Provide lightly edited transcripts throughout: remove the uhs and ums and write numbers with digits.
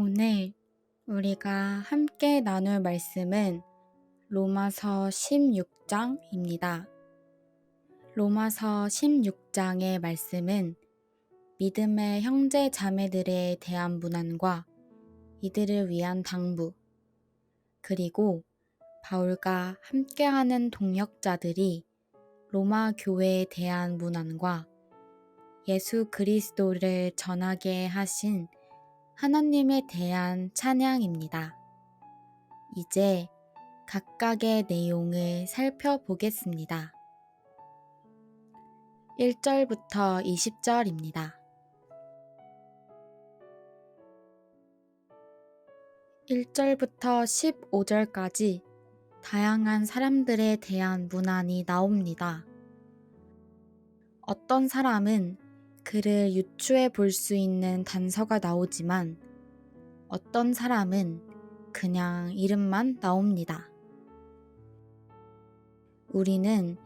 오늘 우리가 함께 나눌 말씀은 로마서 16장입니다. 로마서 16장의 말씀은 믿음의 형제 자매들에 대한 문안과 이들을 위한 당부, 그리고 바울과 함께하는 동역자들이 로마 교회에 대한 문안과 예수 그리스도를 전하게 하신 하나님에 대한 찬양입니다. 이제 각각의 내용을 살펴보겠습니다. 1절부터 20절입니다. 1절부터 15절까지 다양한 사람들에 대한 문안이 나옵니다. 어떤 사람은 그를 유추해 볼 수 있는 단서가 나오지만 어떤 사람은 그냥 이름만 나옵니다. 우리는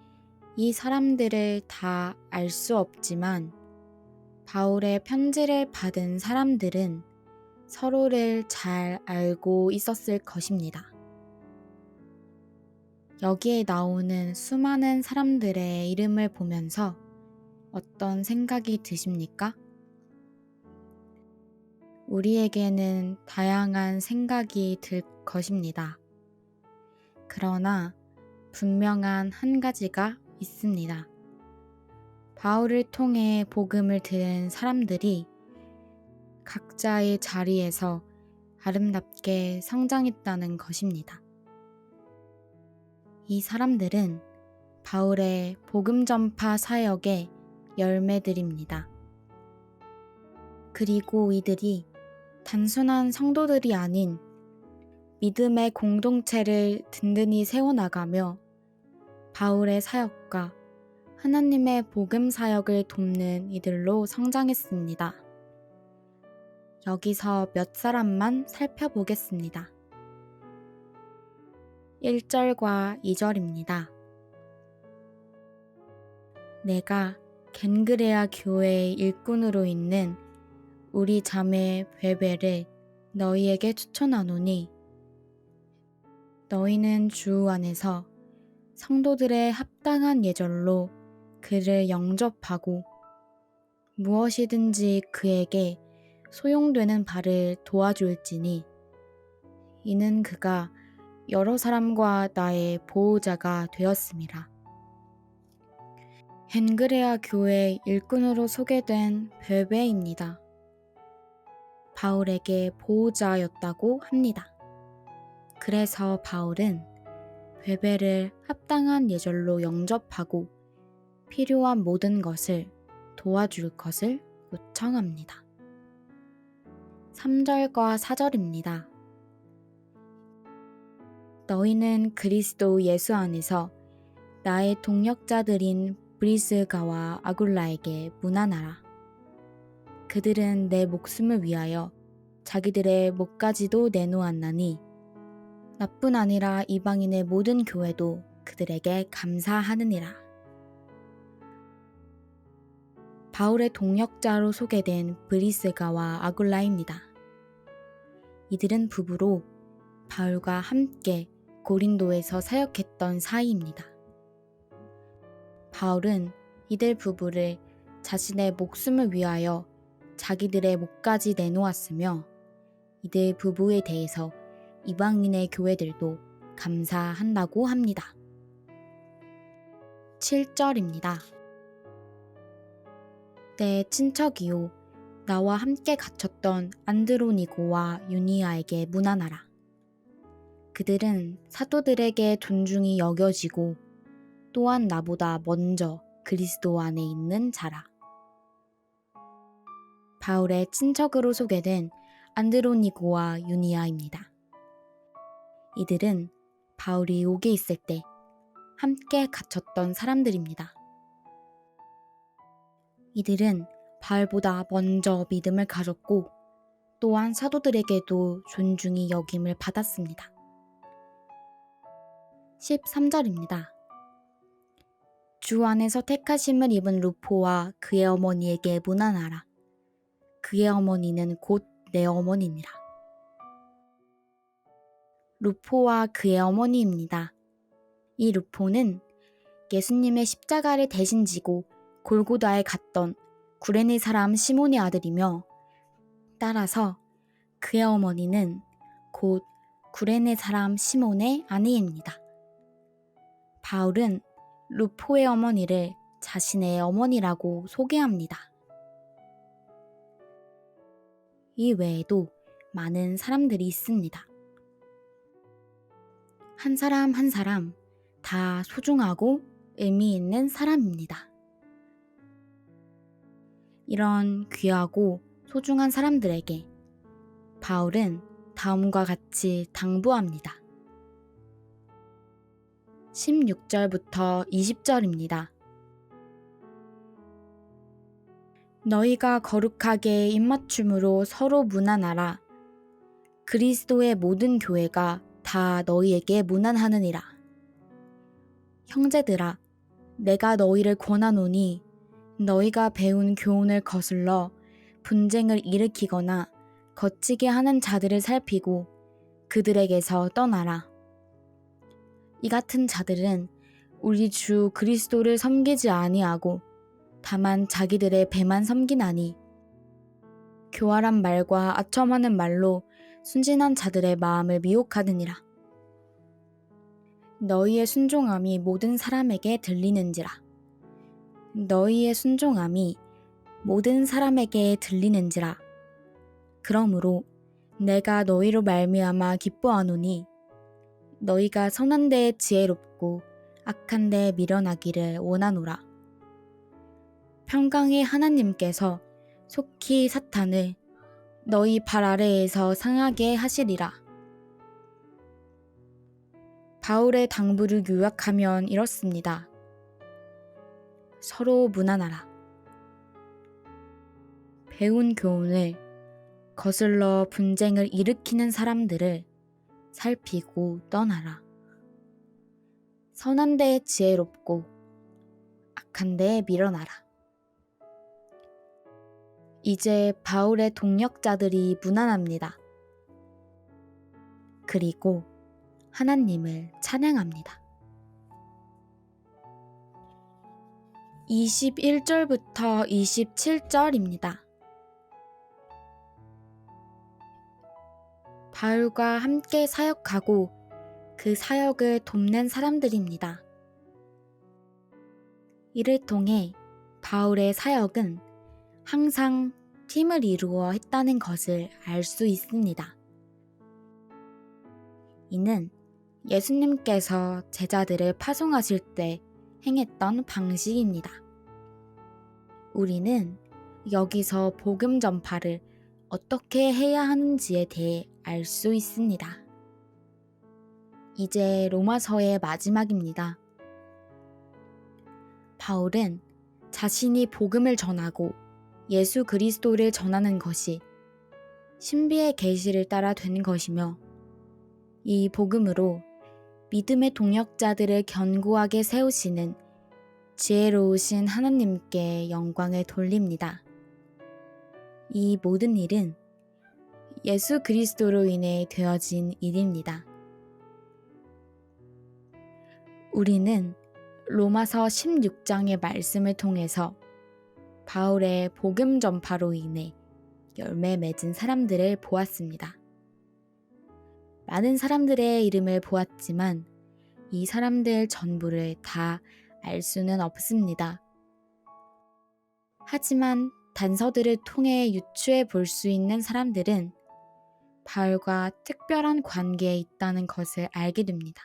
이 사람들을 다 알 수 없지만 바울의 편지를 받은 사람들은 서로를 잘 알고 있었을 것입니다. 여기에 나오는 수많은 사람들의 이름을 보면서 어떤 생각이 드십니까? 우리에게는 다양한 생각이 들 것입니다. 그러나 분명한 한 가지가 있습니다. 바울을 통해 복음을 들은 사람들이 각자의 자리에서 아름답게 성장했다는 것입니다. 이 사람들은 바울의 복음 전파 사역의 열매들입니다. 그리고 이들이 단순한 성도들이 아닌 믿음의 공동체를 든든히 세워나가며 바울의 사역과 하나님의 복음 사역을 돕는 이들로 성장했습니다. 여기서 몇 사람만 살펴보겠습니다. 1절과 2절입니다. 내가 겐그레아 교회의 일꾼으로 있는 우리 자매 베베를 너희에게 추천하노니 너희는 주 안에서 성도들의 합당한 예절로 그를 영접하고 무엇이든지 그에게 소용되는 바를 도와줄지니 이는 그가 여러 사람과 나의 보호자가 되었음이라. 헨그레아 교회 일꾼으로 소개된 베베입니다. 바울에게 보호자였다고 합니다. 그래서 바울은 베베를 합당한 예절로 영접하고 필요한 모든 것을 도와줄 것을 요청합니다. 3절과 4절입니다. 너희는 그리스도 예수 안에서 나의 동역자들인 브리스가와 아굴라에게 문안하라. 그들은 내 목숨을 위하여 자기들의 목까지도 내놓았나니 나뿐 아니라 이방인의 모든 교회도 그들에게 감사하느니라. 바울의 동역자로 소개된 브리스가와 아굴라입니다. 이들은 부부로 바울과 함께 고린도에서 사역했던 사이입니다. 바울은 이들 부부를 자신의 목숨을 위하여 자기들의 목까지 내놓았으며 이들 부부에 대해서 이방인의 교회들도 감사한다고 합니다. 7절입니다. 내 친척이요 나와 함께 갇혔던 안드로니고와 유니아에게 문안하라. 그들은 사도들에게 존중이 여겨지고 또한 나보다 먼저 그리스도 안에 있는 자라. 바울의 친척으로 소개된 안드로니고와 유니아입니다. 이들은 바울이 옥에 있을 때 함께 갇혔던 사람들입니다. 이들은 바울보다 먼저 믿음을 가졌고 또한 사도들에게도 존중이 여김을 받았습니다. 13절입니다. 주 안에서 택하심을 입은 루포와 그의 어머니에게 문안하라. 그의 어머니는 곧 내 어머니니라. 루포와 그의 어머니입니다. 이 루포는 예수님의 십자가를 대신 지고 골고다에 갔던 구레네 사람 시몬의 아들이며, 따라서 그의 어머니는 곧 구레네 사람 시몬의 아내입니다. 바울은 루포의 어머니를 자신의 어머니라고 소개합니다. 이 외에도 많은 사람들이 있습니다. 한 사람 한 사람 다 소중하고 의미 있는 사람입니다. 이런 귀하고 소중한 사람들에게 바울은 다음과 같이 당부합니다. 16절부터 20절입니다. 너희가 거룩하게 입맞춤으로 서로 문안하라. 그리스도의 모든 교회가 다 너희에게 문안하느니라. 형제들아, 내가 너희를 권하노니 너희가 배운 교훈을 거슬러 분쟁을 일으키거나 거치게 하는 자들을 살피고 그들에게서 떠나라. 이 같은 자들은 우리 주 그리스도를 섬기지 아니하고 다만 자기들의 배만 섬기나니, 교활한 말과 아첨하는 말로 순진한 자들의 마음을 미혹하느니라. 너희의 순종함이 모든 사람에게 들리는지라. 너희의 순종함이 모든 사람에게 들리는지라. 그러므로 내가 너희로 말미암아 기뻐하노니 너희가 선한 데에 지혜롭고 악한 데에 미련하기를 원하노라. 평강의 하나님께서 속히 사탄을 너희 발 아래에서 상하게 하시리라. 바울의 당부를 요약하면 이렇습니다. 서로 문안하라. 배운 교훈을 거슬러 분쟁을 일으키는 사람들을 살피고 떠나라. 선한 데에 지혜롭고 악한 데에 밀어나라. 이제 바울의 동역자들이 문안합니다. 그리고 하나님을 찬양합니다. 21절부터 27절입니다. 바울과 함께 사역하고 그 사역을 돕는 사람들입니다. 이를 통해 바울의 사역은 항상 팀을 이루어 했다는 것을 알 수 있습니다. 이는 예수님께서 제자들을 파송하실 때 행했던 방식입니다. 우리는 여기서 복음 전파를 어떻게 해야 하는지에 대해 알 수 있습니다. 이제 로마서의 마지막입니다. 바울은 자신이 복음을 전하고 예수 그리스도를 전하는 것이 신비의 계시를 따라 되는 것이며, 이 복음으로 믿음의 동역자들을 견고하게 세우시는 지혜로우신 하나님께 영광을 돌립니다. 이 모든 일은 예수 그리스도로 인해 되어진 일입니다. 우리는 로마서 16장의 말씀을 통해서 바울의 복음 전파로 인해 열매 맺은 사람들을 보았습니다. 많은 사람들의 이름을 보았지만 이 사람들 전부를 다 알 수는 없습니다. 하지만 단서들을 통해 유추해 볼 수 있는 사람들은 바울과 특별한 관계에 있다는 것을 알게 됩니다.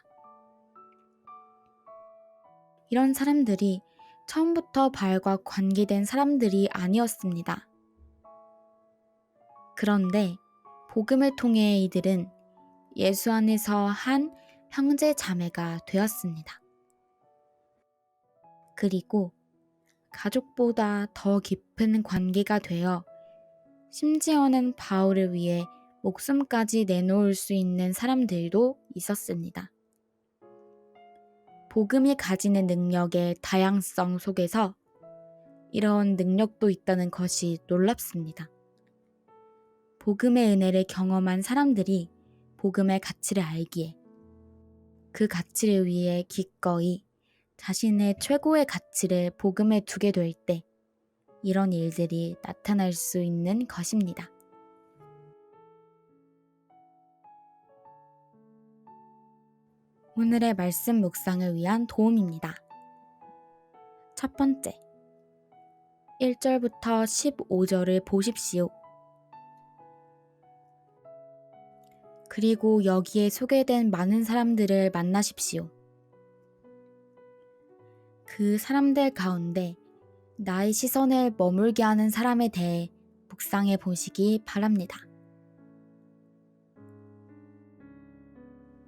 이런 사람들이 처음부터 바울과 관계된 사람들이 아니었습니다. 그런데 복음을 통해 이들은 예수 안에서 한 형제 자매가 되었습니다. 그리고 가족보다 더 깊은 관계가 되어 심지어는 바울을 위해 목숨까지 내놓을 수 있는 사람들도 있었습니다. 복음이 가지는 능력의 다양성 속에서 이런 능력도 있다는 것이 놀랍습니다. 복음의 은혜를 경험한 사람들이 복음의 가치를 알기에 그 가치를 위해 기꺼이 자신의 최고의 가치를 복음에 두게 될 때 이런 일들이 나타날 수 있는 것입니다. 오늘의 말씀 묵상을 위한 도움입니다. 첫 번째, 1절부터 15절을 보십시오. 그리고 여기에 소개된 많은 사람들을 만나십시오. 그 사람들 가운데 나의 시선을 머물게 하는 사람에 대해 묵상해 보시기 바랍니다.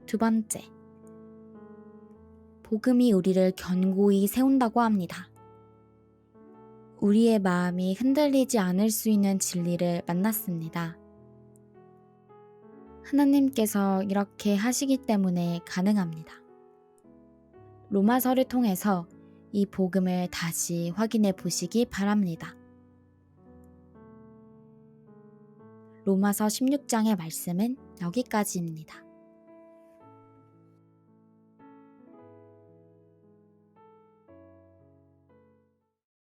두 번째, 복음이 우리를 견고히 세운다고 합니다. 우리의 마음이 흔들리지 않을 수 있는 진리를 만났습니다. 하나님께서 이렇게 하시기 때문에 가능합니다. 로마서를 통해서 이 복음을 다시 확인해 보시기 바랍니다. 로마서 16장의 말씀은 여기까지입니다.